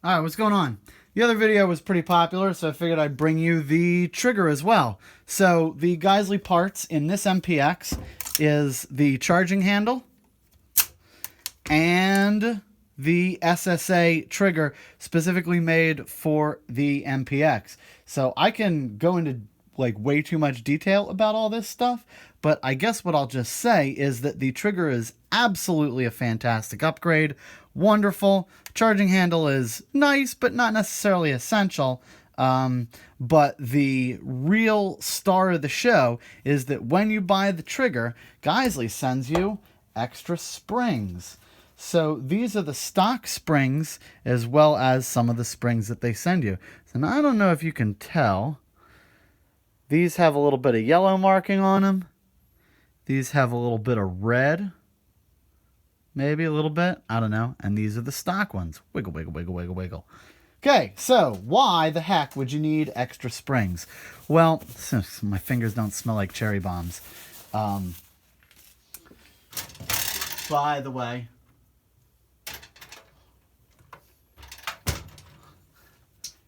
All right, what's going on? The other video was pretty popular, so I figured I'd bring you the trigger as well. So the Geissele parts in this MPX is the charging handle and the SSA trigger specifically made for the MPX. So I can go into like way too much detail about all this stuff, but I guess what I'll just say is that the trigger is absolutely a fantastic upgrade. Wonderful. Charging handle is nice, but not necessarily essential. But the real star of the show is that when you buy the trigger, Geissele sends you extra springs. So these are the stock springs as well as some of the springs that they send you. So now I don't know if you can tell. These have a little bit of yellow marking on them. These have a little bit of red. Maybe a little bit. I don't know. And these are the stock ones. Wiggle, wiggle, wiggle, wiggle, wiggle. Okay, so why the heck would you need extra springs? Well, since my fingers don't smell like cherry bombs. By the way,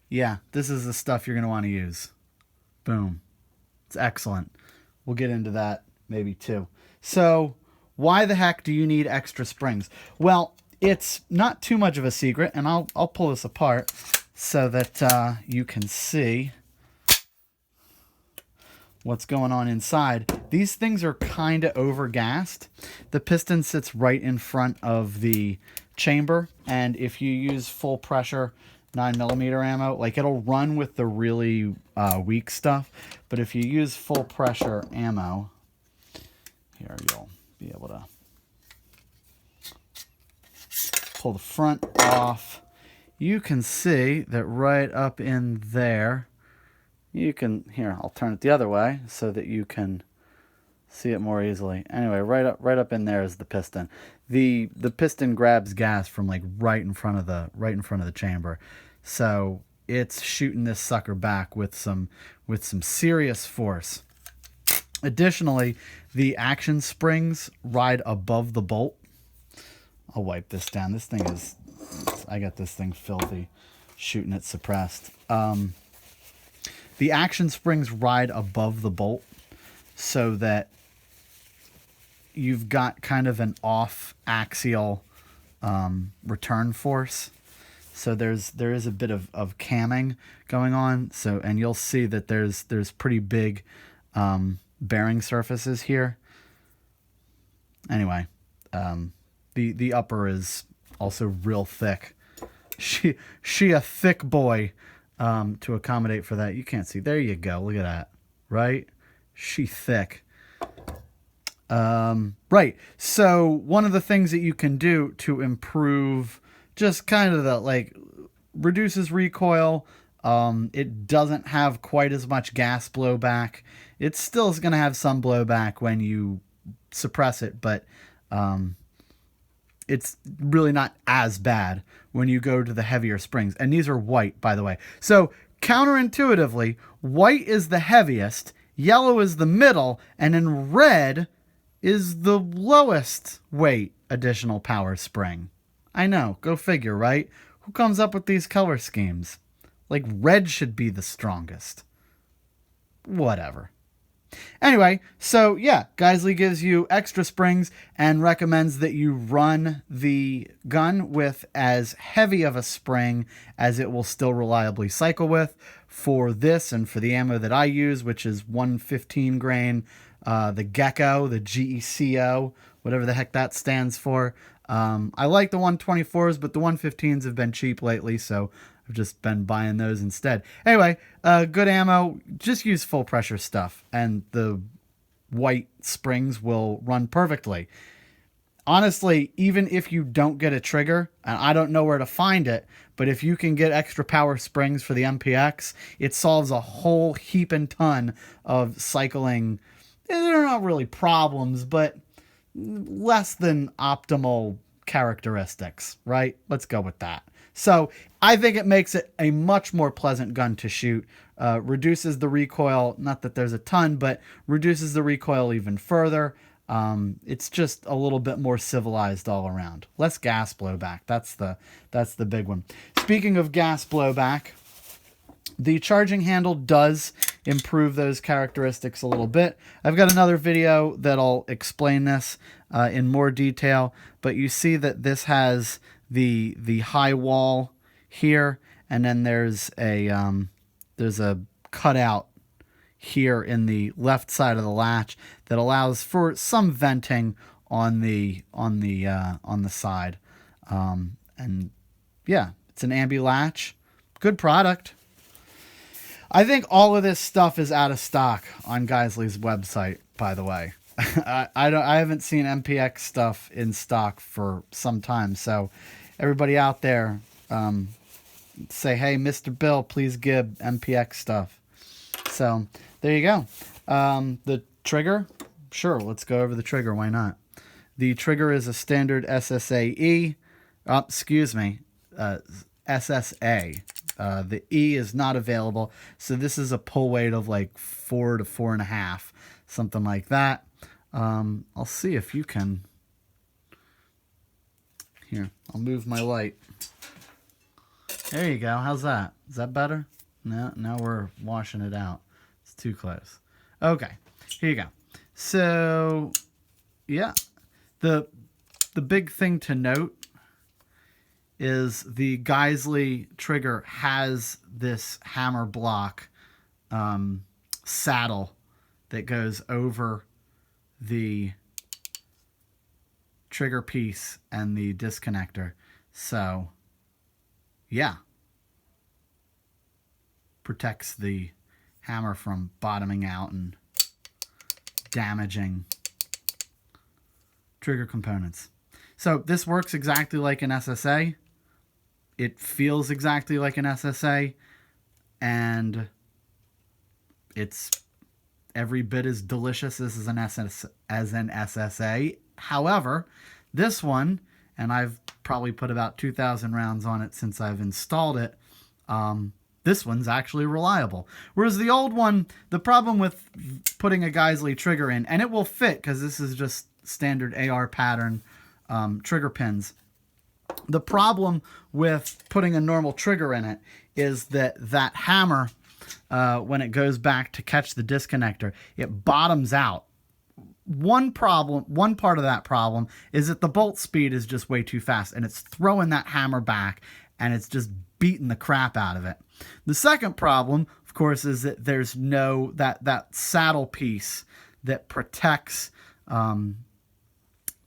yeah, this is the stuff you're going to want to use. Boom. It's excellent. We'll get into that maybe too. So why the heck do you need extra springs? Well, it's not too much of a secret, and I'll pull this apart so that you can see what's going on inside. These things are kind of overgassed. The piston sits right in front of the chamber, and if you use full pressure 9mm ammo, like it'll run with the really weak stuff, but if you use full pressure ammo, here you'll be able to pull the front off. You can see that right up in there, you can, here, I'll turn it the other way so that you can see it more easily. Anyway, right up in there is the piston. The piston grabs gas from like right in front of the chamber. So it's shooting this sucker back with some serious force. Additionally, the action springs ride above the bolt. I'll wipe this down. This thing is, I got this thing filthy, shooting it suppressed. The action springs ride above the bolt so that you've got kind of an off axial return force. So there is a bit of camming going on. So, and you'll see that there's pretty big bearing surfaces here. Anyway, the upper is also real thick. She a thick boy to accommodate for that. You can't see. There you go. Look at that. Right? She thick. Right. So one of the things that you can do to improve just kind of the, like, reduces recoil. It doesn't have quite as much gas blowback. It still is going to have some blowback when you suppress it, but it's really not as bad when you go to the heavier springs. And these are white, by the way. So counterintuitively, white is the heaviest, yellow is the middle, and in red is the lowest weight additional power spring. I know, go figure, right? Who comes up with these color schemes? Like, red should be the strongest. Whatever. Anyway, so yeah, Geissele gives you extra springs and recommends that you run the gun with as heavy of a spring as it will still reliably cycle with. For this and for the ammo that I use, which is 115 grain, the GECO, the GECO, whatever the heck that stands for. I like the 124s, but the 115s have been cheap lately, so I've just been buying those instead. Anyway, good ammo. Just use full pressure stuff, and the white springs will run perfectly. Honestly, even if you don't get a trigger, and I don't know where to find it, but if you can get extra power springs for the MPX, it solves a whole heap and ton of cycling. They're not really problems, but less than optimal characteristics, right? Let's go with that. So I think it makes it a much more pleasant gun to shoot. Reduces the recoil, not that there's a ton, but reduces the recoil even further. It's just a little bit more civilized all around. Less gas blowback. That's the big one. Speaking of gas blowback, the charging handle does improve those characteristics a little bit. I've got another video that'll explain this in more detail, but you see that this has the high wall here, and then there's a cutout here in the left side of the latch that allows for some venting on the side. And yeah, it's an ambi latch. Good product. I think all of this stuff is out of stock on Geissele's website, by the way. I haven't seen MPX stuff in stock for some time, so everybody out there, say, hey, Mr. Bill, please give MPX stuff. So there you go. The trigger, sure, let's go over the trigger. Why not? The trigger is a standard SSA I. SSA. The E is not available, so this is a pull weight of like 4 to 4.5, something like that. I'll see if you can. Here, I'll move my light. There you go. How's that? Is that better? No, now we're washing it out. It's too close. Okay, here you go. So, yeah, the big thing to note is the Geissele trigger has this hammer block saddle that goes over the trigger piece and the disconnector. So, yeah, protects the hammer from bottoming out and damaging trigger components. So this works exactly like an SSA. It feels exactly like an SSA, and it's every bit as delicious as an SSA. However, this one, and I've probably put about 2,000 rounds on it since I've installed it, this one's actually reliable. Whereas the old one, the problem with putting a Geissele trigger in, and it will fit because this is just standard AR pattern trigger pins. The problem with putting a normal trigger in it is that hammer, when it goes back to catch the disconnector, it bottoms out. One part of that problem is that the bolt speed is just way too fast, and it's throwing that hammer back, and it's just beating the crap out of it. The second problem, of course, is that there's no that saddle piece that protects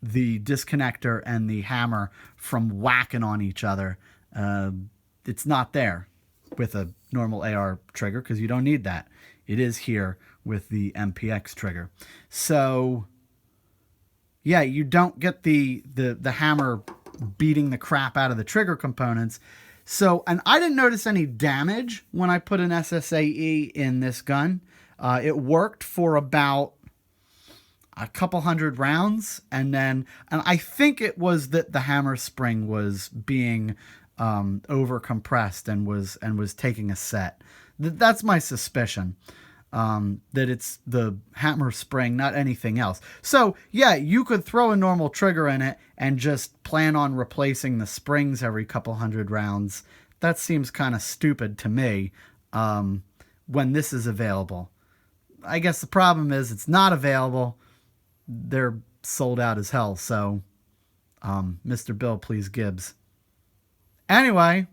the disconnector and the hammer from whacking on each other. It's not there with a normal AR trigger because you don't need that. It is here with the MPX trigger. So yeah, you don't get the hammer beating the crap out of the trigger components. So, and I didn't notice any damage when I put an SSA I in this gun. It worked for about a couple hundred rounds, and I think it was that the hammer spring was being over compressed and was taking a set. That's my suspicion, that it's the hammer spring, not anything else. So yeah, you could throw a normal trigger in it and just plan on replacing the springs every couple hundred rounds. That seems kind of stupid to me when this is available. I guess the problem is it's not available. They're sold out as hell. So, Mr. Bill, please Gibbs. Anyway,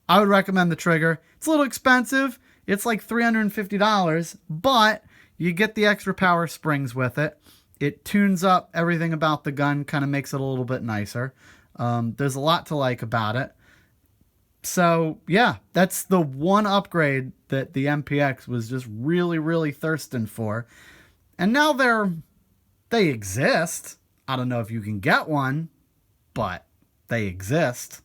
I would recommend the trigger. It's a little expensive. It's like $350, but you get the extra power springs with it. It tunes up everything about the gun, kind of makes it a little bit nicer. There's a lot to like about it. So, yeah, that's the one upgrade that the MPX was just really, really thirsting for. And now they exist. I don't know if you can get one, but they exist.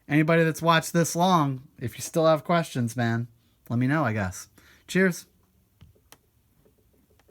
Anybody that's watched this long, if you still have questions, man, let me know, I guess. Cheers.